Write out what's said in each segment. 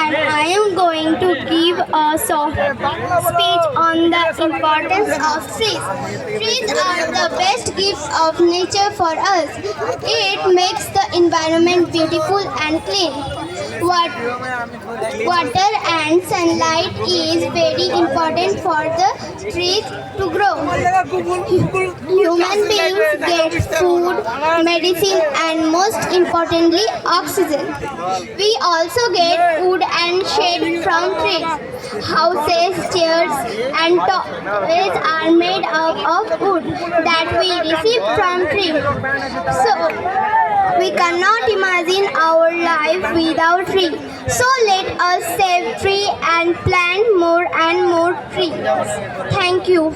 and I am going to give a short speech on the importance of trees. Trees are the best gifts of nature for us. It makes the environment beautiful and clean. Water and sunlight is very important for the trees to grow. Human beings get food, medicine, and most importantly, oxygen. We also get wood and shade from trees. Houses, chairs, and toys are made up of wood that we receive from trees. So, we cannot imagine our life without trees. So let us save trees and plant more and more trees. Thank you.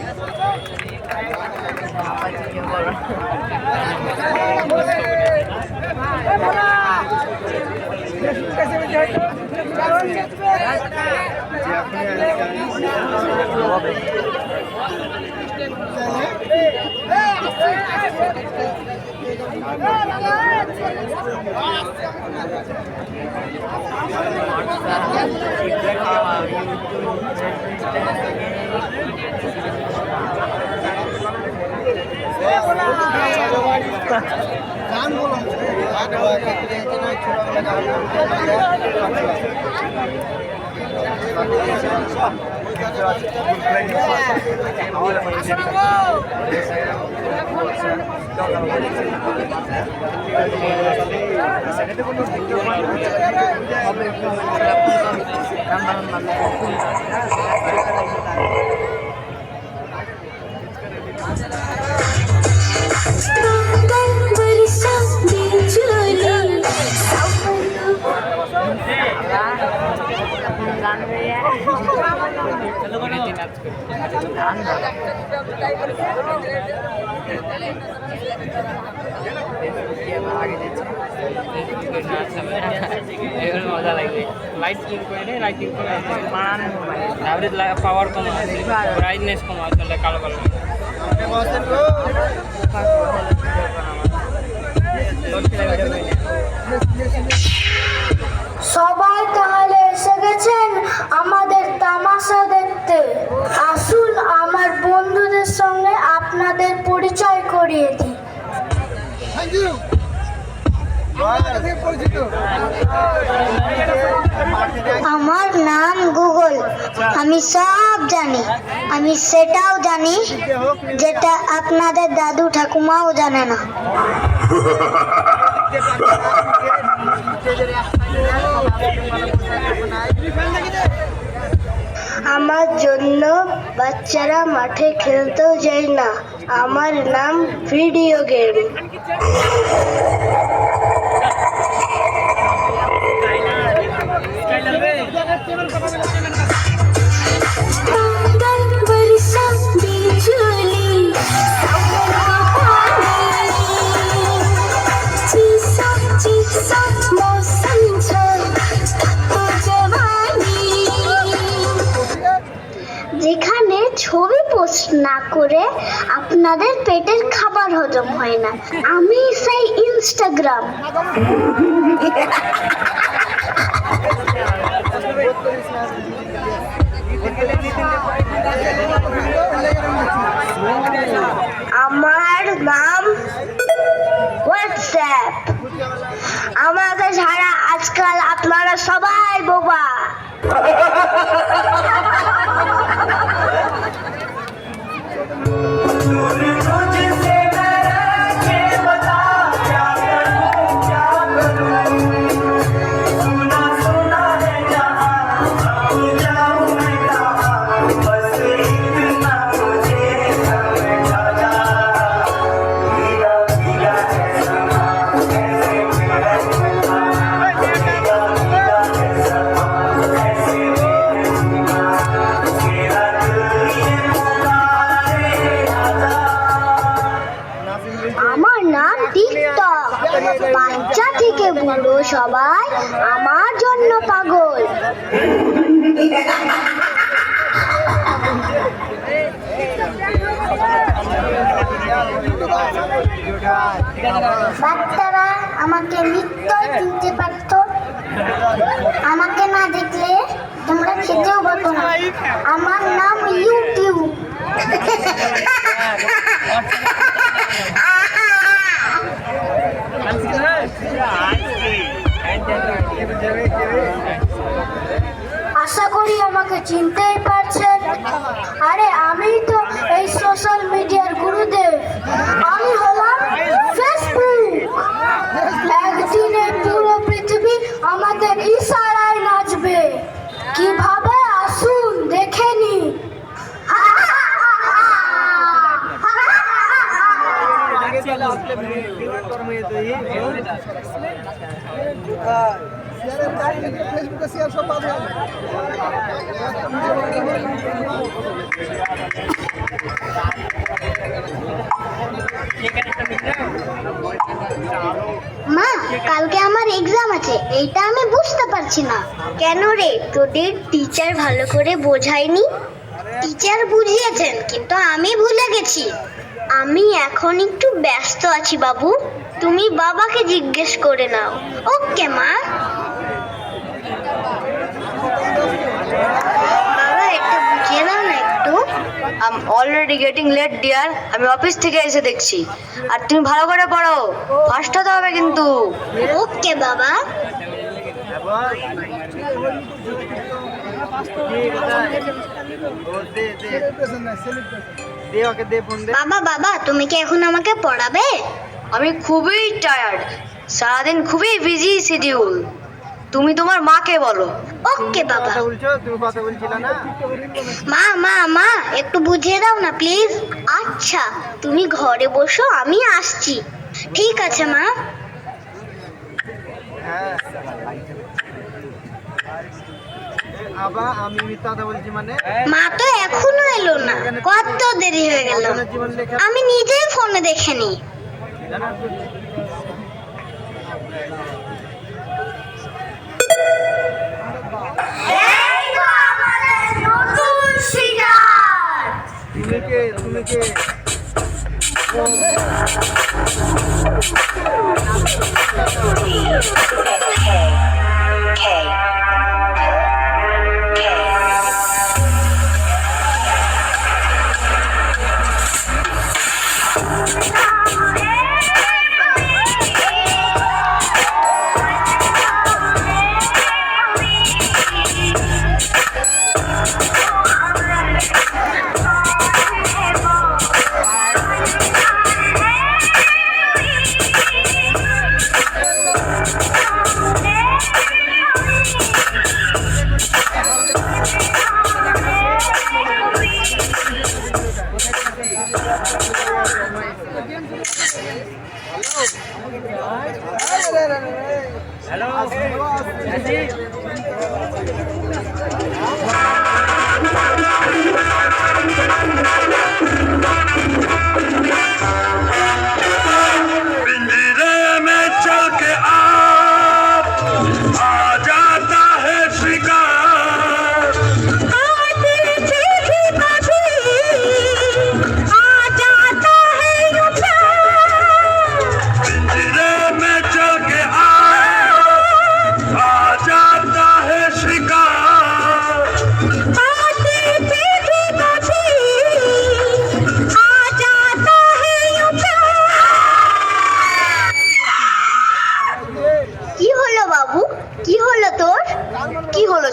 মজা লাগবে lighting করে average power কম brightness কম আসলে কালো কালো সবাই তাহলে এসে গেছেন আমাদের তামাশা দেখতে। আসুন আমার বন্ধুদের সঙ্গে আপনাদের পরিচয় করিয়ে দিই। আমার নাম গুগল। আমি সব জানি। আমি সেটাও জানি যেটা আপনাদের দাদু ঠাকুমাও জানে না। আমার জন্য বাচ্চারা মাঠে খেলতেও যায় না। আমার নাম ভিডিও গেম। যেখানে ছবি পোস্ট না করে আপনাদের পেটের খাবার হজম হয় না, আমি সেই ইনস্টাগ্রাম। আমার নাম হোয়াটসঅ্যাপ। আমাকে ছাড়া আজকাল আপনারা সবাই বোবা। আমার নাম টিকটক। বাচ্চা থেকে বুড়ো সবাই আমার জন্য পাগল। বাচ্চারা আমাকে নিশ্চয় চিনতে পারত। আমাকে না দেখে আমার নাম ইউটিউব। আশা করি আমাকে চিনতেই পারছেন। আরে আমি তো এই সোশ্যাল মিডিয়ার গুরুদেব। আমি হলাম ফেসবুক। একদিন এই পুরো পৃথিবী আমাদের ইশারায় নাচবে। কিভাবে আসুন দেখে নি। ফেসবুকে শেয়ার সব পাবে। মা, কালকে আমার এক্সাম আছে, এইটা আমি বুঝতে পারছি না। কেন রে, তোদের টিচার ভালো করে বোঝায়নি? টিচার বুঝিয়েছেন, কিন্তু আমি ভুলে গেছি। আমি এখন একটু ব্যস্ত আছি বাবু, তুমি বাবাকে জিজ্ঞেস করে নাও। ওকে মা। বাবা, একটু বুঝিয়ে দাও না একটু। I'm already getting late dear, আমি অফিস থেকে এসে দেখছি। আর তুমি ভালো করে পড়ো, ফার্স্ট হতে হবে কিন্তু। ওকে বাবা। বাবা বাবা, তুমি কি এখন আমাকে পড়াবে? আমি খুবই টায়ার্ড, সারাদিন খুবই বিজি শিডিউল। তুমি তোমার মাকে বলো। ওকে বাবা। তুমি কথা বলছিলে না? মা মা মা, একটু বুঝিয়ে দাও না প্লিজ। আচ্ছা, তুমি ঘরে বসো, আমি আসছি। ঠিক আছে মা। হ্যাঁ। আবার আমি মিথ্যা কথা বলছি মানে? মা তো এখনো এলো না, কত দেরি হয়ে গেল। জীবন লেখা আমি নিজেই ফোনে দেখে নি। তুমি কে?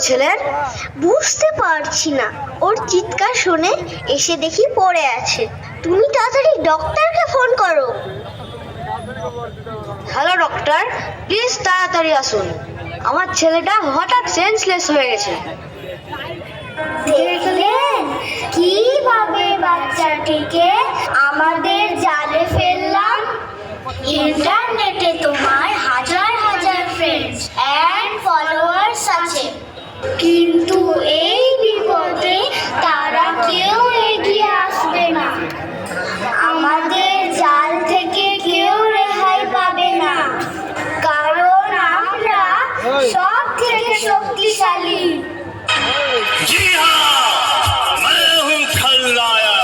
ছেলের? বুঝতে পারছি না, ওর চিৎকার শুনে এসে দেখি পড়ে আছে। তুমি তাড়াতাড়ি ডক্টরকে ফোন করো। হ্যালো ডক্টর, প্লিজ তাড়াতাড়ি আসুন। আমার ছেলেটা হঠাৎ সেন্সলেস হয়ে গেছে। দেখলেন কিভাবে বাচ্চাটিকে আমাদের জালে ফেললাম? ইন্টারনেটে তোমার হাজার হাজার ফ্রেন্ডস এন্ড ফলোয়ার্স আছে, কিন্তু এই বিপদে তারা কেউ এগিয়ে আসবে না। আমাদের জাল থেকে কেউ রেহাই পাবে না, কারণ আমরা সব থেকে শক্তিশালী। जी हाँ, मैं हूँ खलनायक,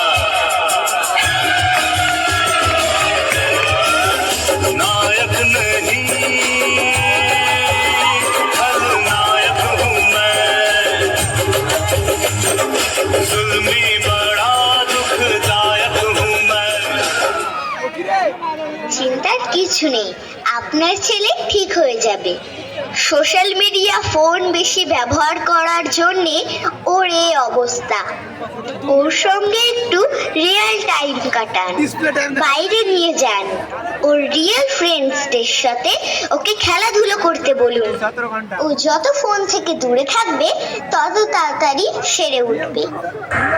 नायक नहीं खलनायक हूँ मैं। কিছু নেই, আপনার ছেলে ঠিক হয়ে যাবে। সোশ্যাল মিডিয়া ফোন বেশি ব্যবহার করার জন্যে ওর এই অবস্থা। ওর সঙ্গে একটু রিয়েল টাইম কাটান, বাইরে নিয়ে যান, ওর রিয়েল ফ্রেন্ডসদের সাথে ওকে খেলাধুলো করতে বলুন। ও যত ফোন থেকে দূরে থাকবে তত তাড়াতাড়ি সেরে উঠবে।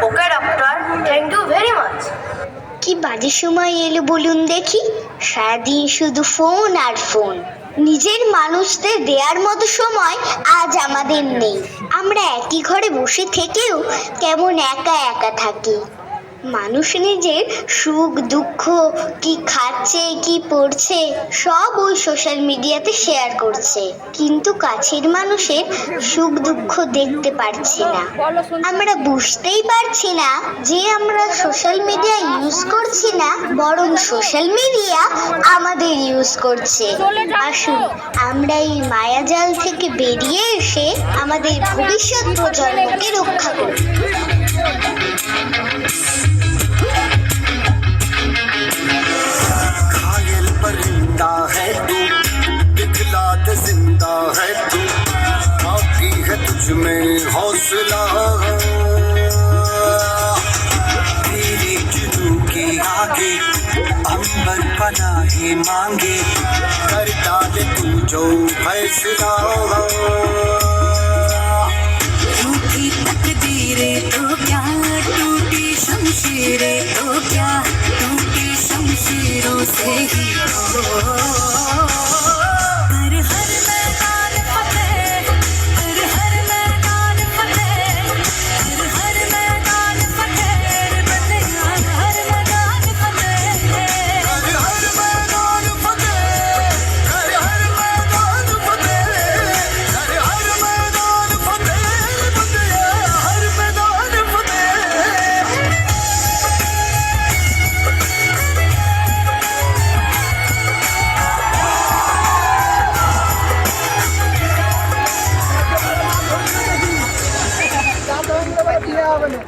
Okay doctor, thank you very much. কি বাজে সময় এলো বলুন দেখি, সারাদিন শুধু ফোন আর ফোন। নিজের মানুষদের দেওয়ার মতো সময় আজ আমাদের নেই। আমরা একই ঘরে বসে থেকেও কেমন একা একা থাকি। মানুষ নিজের সুখ দুঃখ, কি খাচ্ছে কি পড়ছে সব ওই সোশ্যাল মিডিয়াতে শেয়ার করছে, কিন্তু কাছের মানুষের সুখ দুঃখ দেখতে পারছি না। আমরা বুঝতেই পারছি না যে আমরা সোশ্যাল মিডিয়া ইউজ করছি না, বরং সোশ্যাল মিডিয়া আমাদের ইউজ করছে। আসুন আমরা এই মায়াজাল থেকে বেরিয়ে এসে আমাদের ভবিষ্যৎ প্রজন্মকে রক্ষা করি। घायल परिंदा है तू, दिखला दे जिंदा है तू, बाकी है तुझ में हौसला। तेरे जुनू के आगे अंबर पनाहे मांगे, कर डाले तू जो फैसला। रूठी तकदीरें तो क्या, टूटी शमशीरें तो क्या, टूटी शमशीरों से ही हर हर मैदान फतेह, हर हर मैदान फतेह, हर हर मैदान फतेह, बंदियां हर मैदान फतेह, हर हर मैदान फतेह, हर हर मैदान फतेह, हर हर मैदान फतेह, बंदिया हर मैदान फतेह। হবে না